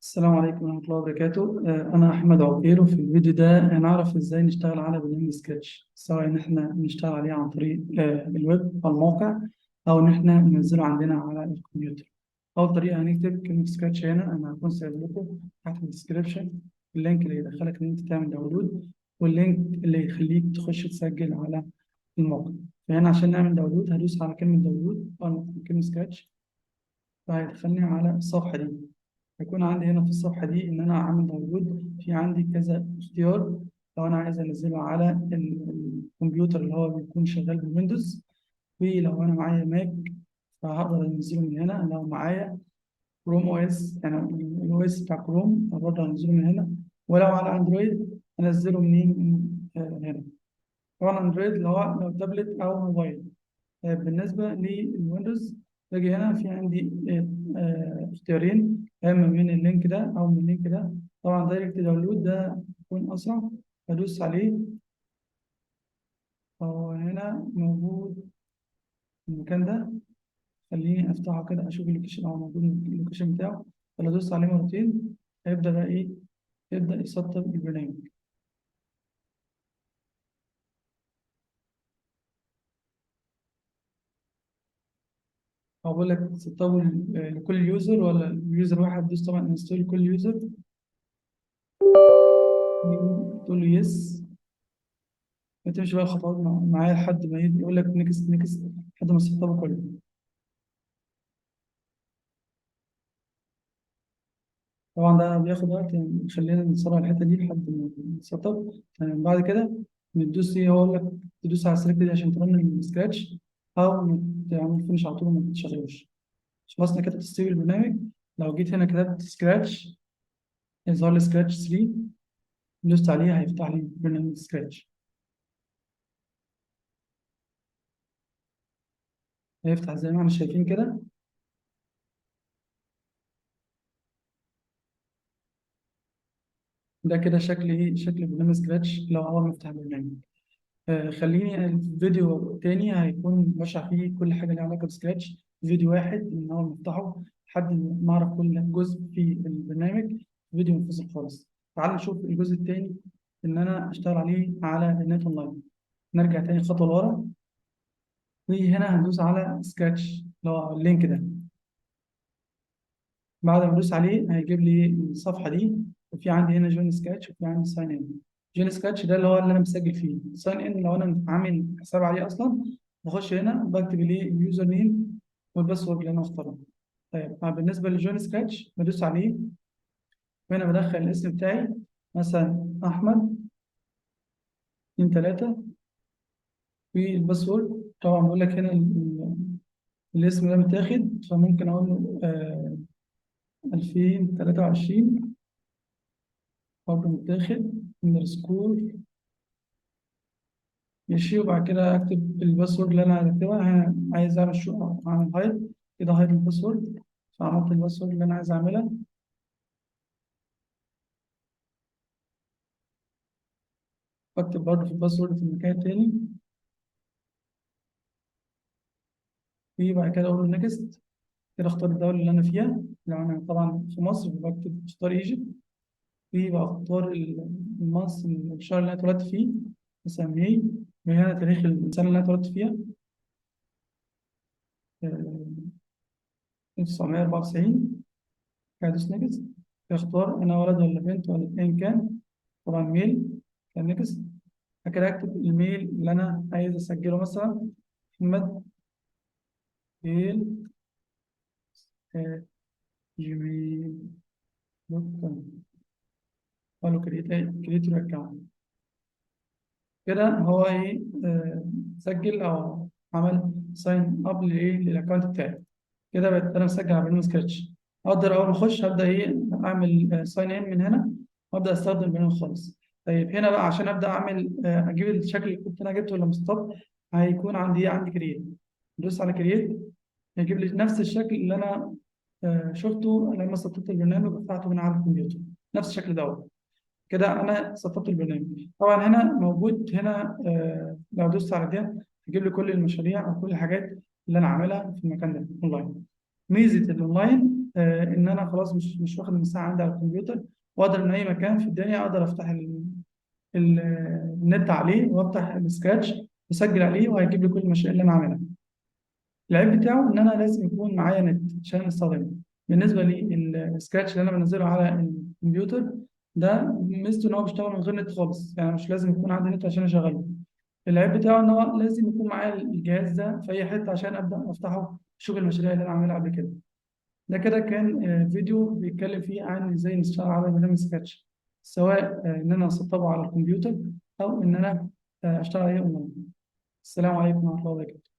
السلام عليكم ورحمة الله وبركاته. أنا أحمد عقير، وفي الفيديو ده هنعرف إزاي نشتغل على برنامج سكتش، سواء إن إحنا نشتغل عليه عن طريق الويب أو الموقع، أو إن إحنا ننزله عندنا على الكمبيوتر. أول طريقة هنكتب كلمة سكتش هنا، أنا هكون سايب لكم تحت الديسكريبشن اللينك اللي يدخلك إن أنت تعمل داونلود، واللينك اللي يخليك تخش تسجل على الموقع. فهنا عشان نعمل داونلود هدوس على كلمة داونلود أو نكتب كلمة سكتش، فهيدخلني على الصفحة دي. هيكون عندي هنا في الصفحة دي إن أنا أعمل داونلود، في عندي كذا اختيار. لو أنا عايز أنزله على الكمبيوتر اللي هو بيكون شغال بالويندوز، ولو أنا معايا ماك فهقدر أنزله من هنا. لو معايا كروم أو إس، يعني الأو إس بتاع كروم، برضه أنزله من هنا. ولو على أندرويد أنزله منين؟ من هنا. طبعا أندرويد لو تابلت أو موبايل. بالنسبة للويندوز، باجي هنا في عندي اختيارين، يا إما من اللينك ده أو من اللينك ده. طبعا دايركت داونلود ده يكون أسرع، بدوس عليه. فهو هنا موجود في المكان ده. خليني أفتحه كده أشوف اللوكيشن، أو موجود اللوكيشن بتاعه. فلو دوست عليه مرتين هيبدأ بقى إيه؟ يبدأ يسطب البرنامج. هو بقول لك سطبه لكل يوزر ولا اليوزر واحد؟ دوس طبعا انستول لكل يوزر، تقول له يس، وتمشي بقى الخطوات معايا لحد ما يقول لك نكست نكست، لحد ما تسطبه كله. طبعا ده بياخد وقت، يعني خلينا نصور الحته دي لحد ما تسطب. يعني بعد كده بتدوس ايه؟ هو لك تدوس على السلكت دي عشان ترن السكراتش، او تعمل فينش على طول وما تشغلوش. خلصنا كده تسطيب البرنامج. لو جيت هنا كتبت سكراتش، يظهر لي سكراتش 3، دوست عليه هيفتح لي برنامج سكراتش. هيفتح زي ما احنا شايفين كده. ده كده شكل ايه؟ شكل برنامج سكراتش لو اول ما افتح البرنامج. خليني الفيديو تاني هيكون بشرح فيه كل حاجة ليها علاقة بسكراتش، فيديو واحد من أول ما أفتحه لحد ما أعرف كل جزء في البرنامج، فيديو منفصل خالص. تعال نشوف الجزء التاني، إن أنا أشتغل عليه على النت أونلاين. نرجع تاني خطوة لورا، وهنا هندوس على سكراتش اللي هو اللينك ده. بعد ما ادوس عليه هيجيب لي الصفحه دي، وفي عندي هنا جون سكاتش، وفي عندي ساين ان. جون سكاتش ده اللي هو اللي انا مسجل فيه. ساين ان لو انا عامل حساب عليه اصلا، بخش هنا بكتب ليه اليوزر نيم والباسورد اللي انا مختاره. طيب بالنسبه لجون سكاتش بدوس عليه، وهنا بدخل الاسم بتاعي، مثلا احمد 2 3، والباسورد طبعا بقول لك هنا الاسم ده متاخد، فممكن اقول له 2023 برضه متاخد اندرسكور. ماشي، وبعد كده اكتب الباسورد اللي انا هكتبها. أنا عايز اعمل شو، اعمل هايد كده، هايد الباسورد. فعملت الباسورد اللي انا عايز اعملها. بكتب برضه في الباسورد في المكان التاني، وبعد كده اقول له نيكست. كده اختار الدولة اللي انا فيها. لو انا طبعا في مصر بكتب اختار ايجيبت، وبختار المنص الشهر اللي انا اتولدت فيه، مثلا ماي. من هنا تاريخ السنة اللي انا اتولدت فيها، 1994. هدوس نيكست. اختار انا ولد ولا بنت ولا ايا كان، طبعا ميل. كان نيكست. بعد كده اكتب الميل اللي انا عايز اسجله، مثلا محمد ميل جيميل دوت كوم. اقول له كريت يور اكونت. كده هو ايه؟ سجل او عمل ساين اب لايه؟ للاكونت بتاعي. كده بقيت انا مسجل على برنامج سكتش. اقدر اول ما اخش ابدا ايه؟ اعمل ساين ان من هنا، وابدا استخدم البرنامج خالص. طيب هنا بقى عشان ابدا اعمل اجيب الشكل اللي كنت انا جبته لما استطبق، هيكون عندي ايه؟ عندي كرييت. ندوس على كرييت، هيجيب لي نفس الشكل اللي انا شفته لما سطبت البرنامج وفتحته من على الكمبيوتر. نفس الشكل دوت. كده انا سطبت البرنامج. طبعا هنا موجود هنا، لو دوست على ده هيجيب لي كل المشاريع او كل الحاجات اللي انا عاملها في المكان ده اونلاين. ميزه الاونلاين ان انا خلاص مش واخد مساحه عندي على الكمبيوتر، واقدر من اي مكان في الدنيا اقدر افتح ال- النت عليه، وافتح السكراتش واسجل عليه، وهيجيب لي كل المشاريع اللي انا عاملها. العيب بتاعه ان انا لازم يكون معايا نت عشان استخدمه. بالنسبه للسكراتش اللي انا بنزله على الكمبيوتر، ده ميزته ان هو بيشتغل من غير نت خالص، يعني مش لازم يكون عندي نت عشان اشغله. العيب بتاعه ان هو لازم يكون معايا الجهاز ده في اي حته عشان ابدا افتحه، اشوف المشاريع اللي انا عاملها قبل كده. ده كده كان فيديو بيتكلم فيه عن ازاي نشتغل على برنامج سكتش، سواء ان انا اسطبه على الكمبيوتر او ان انا اشتغل عليه اونلاين. السلام عليكم ورحمه الله وبركاته.